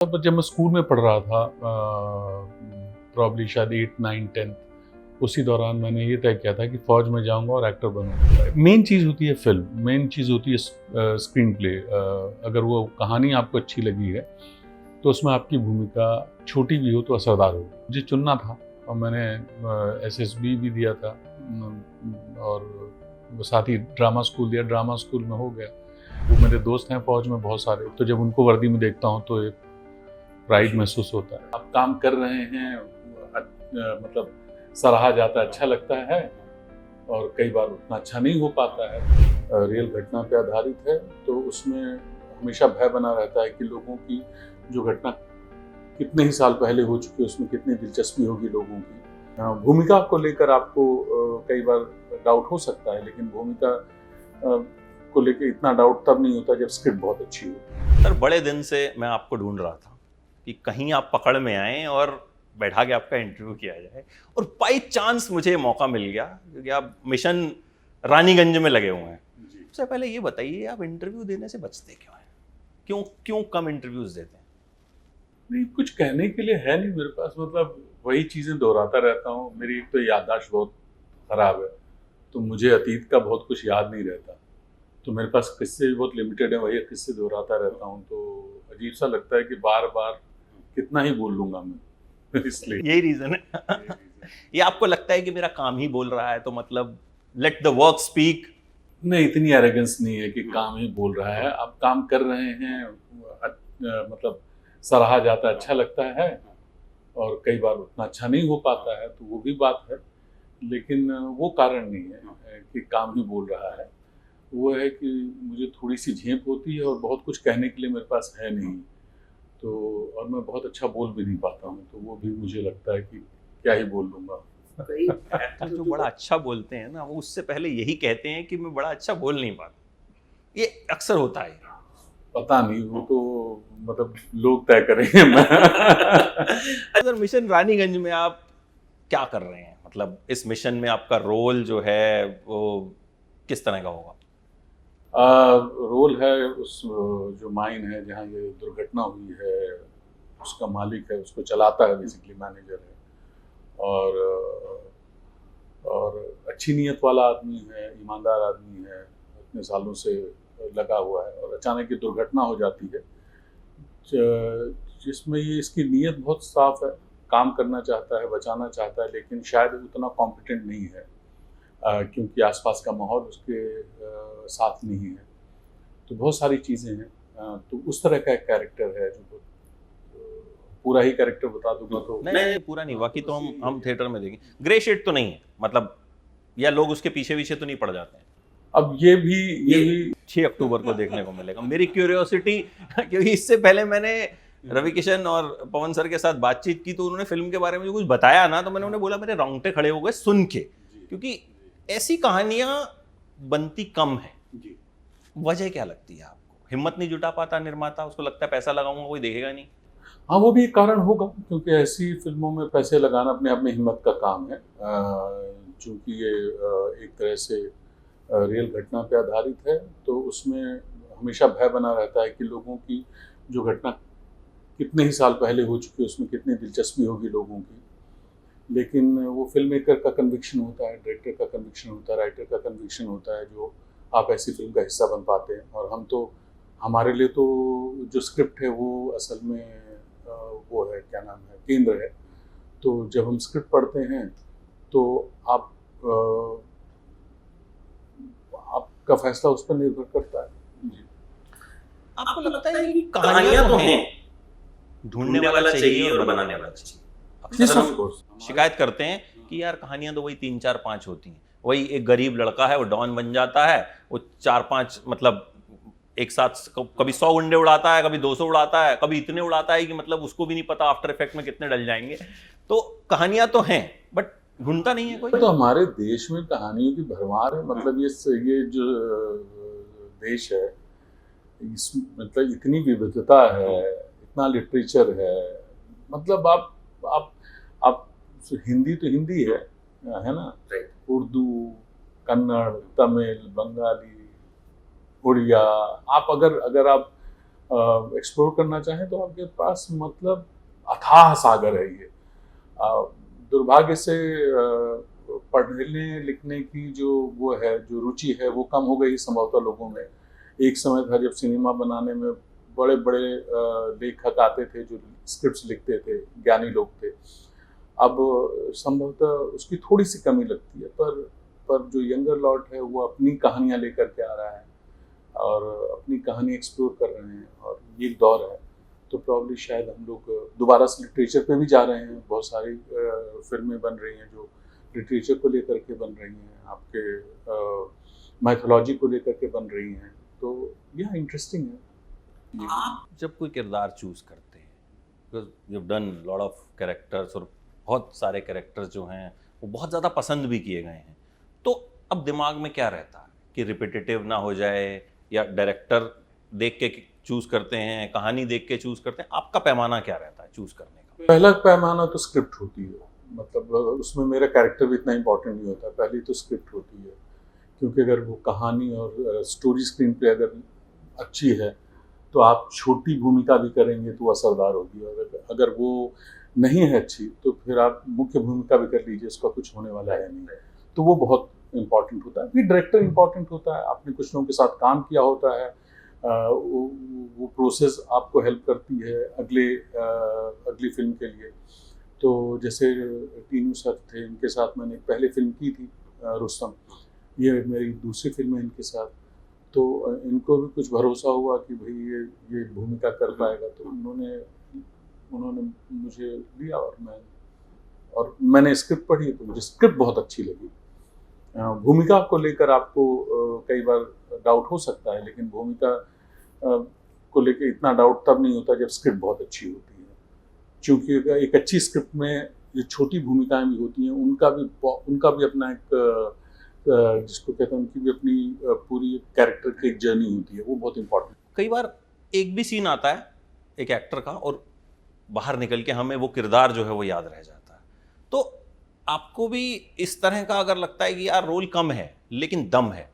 तब जब मैं स्कूल में पढ़ रहा था प्रॉब्ली शायद 8, 9, 10 उसी दौरान मैंने ये तय किया था कि फ़ौज में जाऊंगा और एक्टर बनूंगा। मेन चीज़ होती है फिल्म, मेन चीज़ होती है स्क्रीन प्ले। अगर वो कहानी आपको अच्छी लगी है तो उसमें आपकी भूमिका छोटी भी हो तो असरदार हो। मुझे चुनना था और मैंने एसएसबी भी दिया था और साथ ही ड्रामा स्कूल दिया। ड्रामा स्कूल में हो गया। वो मेरे दोस्त हैं फ़ौज में बहुत सारे, तो जब उनको वर्दी में देखता हूँ तो एक प्राइड महसूस होता है। आप काम कर रहे हैं, मतलब सराहा जाता है, अच्छा लगता है और कई बार उतना अच्छा नहीं हो पाता है। रियल घटना पे आधारित है तो उसमें हमेशा भय बना रहता है कि लोगों की जो घटना कितने ही साल पहले हो चुकी है उसमें कितनी दिलचस्पी होगी लोगों की। भूमिका को लेकर आपको कई बार डाउट हो सकता है, लेकिन भूमिका को लेकर इतना डाउट तब नहीं होता जब स्क्रिप्ट बहुत अच्छी हो। सर, बड़े दिन से मैं आपको ढूंढ रहा था कि कहीं आप पकड़ में आए और बैठा के आपका इंटरव्यू किया जाए, और बाई चांस मुझे मौका मिल गया क्योंकि आप मिशन रानीगंज में लगे हुए हैं। सबसे पहले ये बताइए, आप इंटरव्यू देने से बचते क्यों हैं? क्यों क्यों कम इंटरव्यूज देते हैं? नहीं, कुछ कहने के लिए है नहीं मेरे पास, मतलब वही चीज़ें दोहराता रहता हूँ। मेरी एक तो याददाश्त बहुत ख़राब है, तो मुझे अतीत का बहुत कुछ याद नहीं रहता, तो मेरे पास किस्से भी बहुत लिमिटेड हैं, वही किस्से दोहराता रहता हूँ, तो अजीब सा लगता है कि बार बार कितना ही बोल लूँगा मैं इसलिए यही रीज़न है। ये आपको लगता है कि मेरा काम ही बोल रहा है तो मतलब लेट द वर्क स्पीक? नहीं, इतनी एरोगेंस नहीं है कि काम ही बोल रहा है। आप काम कर रहे हैं, मतलब सराहा जाता है, अच्छा लगता है और कई बार उतना अच्छा नहीं हो पाता है, तो वो भी बात है, लेकिन वो कारण नहीं है कि काम ही बोल रहा है। वो है कि मुझे थोड़ी-सी झेप होती है और बहुत कुछ कहने के लिए मेरे पास है नहीं, तो और मैं बहुत अच्छा बोल भी नहीं पाता हूँ, तो वो भी मुझे लगता है कि क्या ही बोल लूँगा। एक्टर जो बड़ा अच्छा बोलते हैं ना, वो उससे पहले यही कहते हैं कि मैं बड़ा अच्छा बोल नहीं पाता। ये अक्सर होता है। पता नहीं, वो तो मतलब लोग तय करेंगे। मैं सर, मिशन रानीगंज में आप क्या कर रहे हैं? मतलब इस मिशन में आपका रोल जो है वो किस तरह का होगा? रोल है उस जो माइन है जहाँ ये दुर्घटना हुई है, उसका मालिक है, उसको चलाता है, बेसिकली मैनेजर है और अच्छी नीयत वाला आदमी है, ईमानदार आदमी है, इतने सालों से लगा हुआ है और अचानक ये दुर्घटना हो जाती है जिसमें ये इसकी नीयत बहुत साफ है, काम करना चाहता है, बचाना चाहता है, लेकिन शायद उतना कॉम्पिटेंट नहीं है क्योंकि आसपास का माहौल उसके साथ नहीं है। तो बहुत सारी चीज़ें हैं, तो उस तरह का एक कैरेक्टर है जो पूरा ही कैरेक्टर बता दूंगा तो नहीं, पूरा नहीं, बाकी तो हम थिएटर में देखेंगे। ग्रे शेड तो नहीं है मतलब, या लोग उसके पीछे पीछे तो नहीं पड़ जाते हैं? अब ये भी 6 अक्टूबर को देखने को मिलेगा। मेरी क्यूरियोसिटी क्योंकि इससे पहले मैंने रवि किशन और पवन सर के साथ बातचीत की तो उन्होंने फिल्म के बारे में जो कुछ बताया ना, तो मैंने उन्हें बोला, मेरे रोंगटे खड़े हो गए सुन के, क्योंकि ऐसी कहानियां बनती कम है। वजह क्या लगती है आपको? हिम्मत नहीं जुटा पाता निर्माता? उसको लगता है पैसा लगाऊंगा कोई देखेगा नहीं? हाँ, वो भी एक कारण होगा, क्योंकि ऐसी फिल्मों में पैसे लगाना अपने आप में हिम्मत का काम है। चूँकि ये एक तरह से रियल घटना पे आधारित है, तो उसमें हमेशा भय बना रहता है कि लोगों की जो घटना कितने ही साल पहले हो चुकी है उसमें कितनी दिलचस्पी होगी लोगों की। लेकिन वो फिल्म मेकर का कन्विक्शन होता है, डायरेक्टर का कन्विक्शन होता है, राइटर का कन्विक्शन होता है, जो आप ऐसी फिल्म का हिस्सा बन पाते हैं। और हम तो, हमारे लिए तो जो स्क्रिप्ट है वो असल में वो है, क्या नाम है, केंद्र है। तो जब हम स्क्रिप्ट पढ़ते हैं तो आप आपका फैसला उस पर निर्भर करता है। जी। आपको लगता है कि कहानियां तो हैं, ढूंढने वाला चाहिए और बनाने वाला चाहिए? अक्सर हम शिकायत करते हैं कि यार कहानियां तो वही 3, 4, 5 होती हैं। वही एक गरीब लड़का है, वो डॉन बन जाता है, वो 4, 5 मतलब एक साथ कभी 100 गुंडे उड़ाता है, कभी 200 उड़ाता है, कभी इतने उड़ाता है कि मतलब उसको भी नहीं पता आफ्टर इफेक्ट में कितने डल जाएंगे। तो कहानियां तो हैं, बट ढूंढता नहीं है कोई। तो हमारे देश में कहानियों की भरमार है। मतलब ये जो देश है, इस मतलब इतनी विविधता है, इतना लिटरेचर है। मतलब आप हिंदी तो हिंदी है ना, उर्दू, कन्नड़, तमिल, बंगाली, उड़िया। आप अगर आप एक्सप्लोर करना चाहें तो आपके पास मतलब अथाह सागर है ये। दुर्भाग्य से पढ़ने लिखने की जो वो है, जो रुचि है, वो कम हो गई संभवतः लोगों में। एक समय था जब सिनेमा बनाने में बड़े बड़े लेखक आते थे जो स्क्रिप्ट्स लिखते थे, ज्ञानी लोग थे। अब संभवतः उसकी थोड़ी सी कमी लगती है, पर जो यंगर लॉट है वो अपनी कहानियाँ लेकर के आ रहा है और अपनी कहानी एक्सप्लोर कर रहे हैं, और ये एक दौर है। तो प्रॉब्ली शायद हम लोग दोबारा से लिटरेचर पे भी जा रहे हैं। बहुत सारी फिल्में बन रही हैं जो लिटरेचर को लेकर के बन रही हैं, आपके माइथोलॉजी को लेकर के बन रही हैं। तो यह इंटरेस्टिंग है। आप जब कोई किरदार चूज करते हैं, because you have done lot of characters, और बहुत सारे कैरेक्टर्स जो हैं वो बहुत ज़्यादा पसंद भी किए गए हैं, तो अब दिमाग में क्या रहता है कि रिपीटेटिव ना हो जाए, या डायरेक्टर देख के चूज करते हैं, कहानी देख के चूज करते हैं? आपका पैमाना क्या रहता है चूज करने का? पहला पैमाना तो स्क्रिप्ट होती है, मतलब उसमें मेरा कैरेक्टर भी इतना इम्पोर्टेंट नहीं होता, पहली तो स्क्रिप्ट होती है। क्योंकि अगर वो कहानी और स्टोरी स्क्रीन पे अगर अच्छी है तो आप छोटी भूमिका भी करेंगे तो असरदार होगी, और अगर वो नहीं है अच्छी तो फिर आप मुख्य भूमिका भी कर लीजिए, उसका कुछ होने वाला है नहीं। तो वो बहुत इम्पॉर्टेंट होता है। फिर डायरेक्टर इम्पॉर्टेंट होता है, आपने कुछ लोगों के साथ काम किया होता है, वो प्रोसेस आपको हेल्प करती है अगली फिल्म के लिए। तो जैसे टीनू सर थे, इनके साथ मैंने पहले फिल्म की थी रुस्तम, ये मेरी दूसरी फिल्म है इनके साथ। तो इनको भी कुछ भरोसा हुआ कि भाई ये भूमिका कर पाएगा, तो उन्होंने मुझे लिया, और मैंने स्क्रिप्ट पढ़ी तो मुझे स्क्रिप्ट बहुत अच्छी लगी। भूमिका को लेकर आपको कई बार डाउट हो सकता है, लेकिन भूमिका को लेकर इतना डाउट तब नहीं होता जब स्क्रिप्ट बहुत अच्छी होती है। क्योंकि एक अच्छी स्क्रिप्ट में जो छोटी भूमिकाएं भी होती हैं उनका भी अपना एक जिसको कहते हैं, उनकी भी अपनी पूरी कैरेक्टर की एक जर्नी होती है, वो बहुत इंपॉर्टेंट। कई बार एक भी सीन आता है एक एक्टर का और बाहर निकल के हमें वो किरदार जो है वो याद रह जाता है, तो आपको भी इस तरह का अगर लगता है कि यार रोल कम है लेकिन दम है,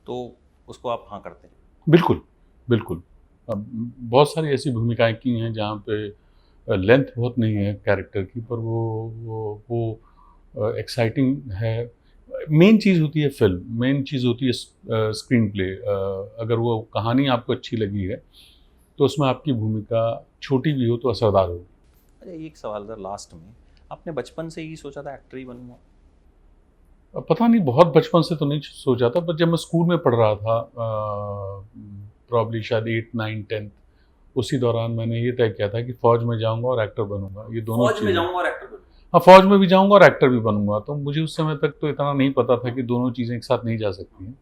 तो उसको आप हाँ करते हैं? बिल्कुल बिल्कुल। अब बहुत सारी ऐसी भूमिकाएं की हैं जहाँ पे लेंथ बहुत नहीं है कैरेक्टर की, पर वो एक्साइटिंग है। मेन चीज़ होती है फिल्म, मेन चीज़ होती है स्क्रीन प्ले। अगर वो कहानी आपको अच्छी लगी है तो उसमें आपकी भूमिका छोटी भी हो तो असरदार होगी। अच्छा, एक सवाल था लास्ट में, आपने बचपन से ही सोचा था एक्टर ही बनूंगा? पता नहीं, बहुत बचपन से तो नहीं सोचा था, पर जब मैं स्कूल में पढ़ रहा था, प्रॉब्ली शायद 8, 9, 10, उसी दौरान मैंने ये तय किया था कि फौज में जाऊंगा और एक्टर बनूंगा। ये दोनों फौज में जाऊंगा और एक्टर बनूंगा? हाँ, फौज में भी जाऊंगा और एक्टर भी बनूंगा। तो मुझे उस समय तक तो इतना नहीं पता था कि दोनों चीज़ें एक साथ नहीं जा सकती हैं,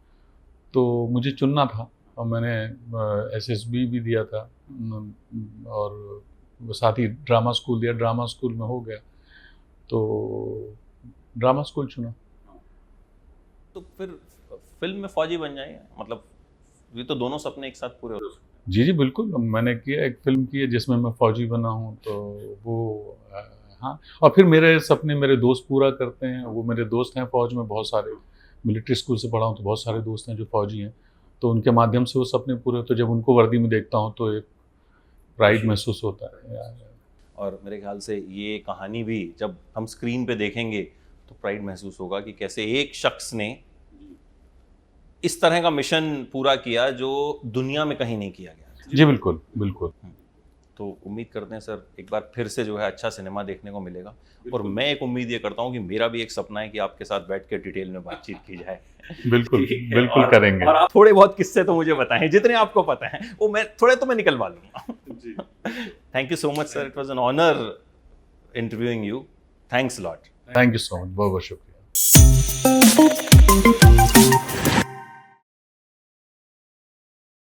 तो मुझे चुनना था, और मैंने SSB भी दिया था, और साथ ही ड्रामा स्कूल दिया। ड्रामा स्कूल में हो गया तो ड्रामा स्कूल चुना। तो फिर फिल्म में फौजी बन जाएंगे, मतलब ये तो दोनों सपने एक साथ पूरे हो सकते हैं। जी बिल्कुल। मैंने किया, एक फिल्म की है जिसमें मैं फौजी बना हूँ, तो वो हाँ। और फिर मेरे सपने मेरे दोस्त पूरा करते हैं। वो मेरे दोस्त हैं फौज में, बहुत सारे, मिलिट्री स्कूल से पढ़ा हूँ तो बहुत सारे दोस्त हैं जो फौजी हैं, तो उनके माध्यम से वो सपने पूरे। तो जब उनको वर्दी में देखता हूँ तो एक प्राइड महसूस होता है। और मेरे ख्याल से ये कहानी भी जब हम स्क्रीन पे देखेंगे तो प्राइड महसूस होगा कि कैसे एक शख्स ने इस तरह का मिशन पूरा किया जो दुनिया में कहीं नहीं किया गया। जी बिल्कुल बिल्कुल। तो उम्मीद करते हैं सर एक बार फिर से जो है अच्छा सिनेमा देखने को मिलेगा, और मैं एक उम्मीद ये करता हूँ कि मेरा भी एक सपना है कि आपके साथ बैठ के डिटेल में बातचीत की जाए। बिल्कुल बिल्कुल करेंगे। और आप थोड़े बहुत किस्से तो मुझे बताएं, जितने आपको पता है वो मैं थोड़े तो मैं निकलवा लूंगा। Thank you so much sir, it was an honour interviewing you. Thanks lot. Thank you so much, बहुत बहुत शुक्रिया।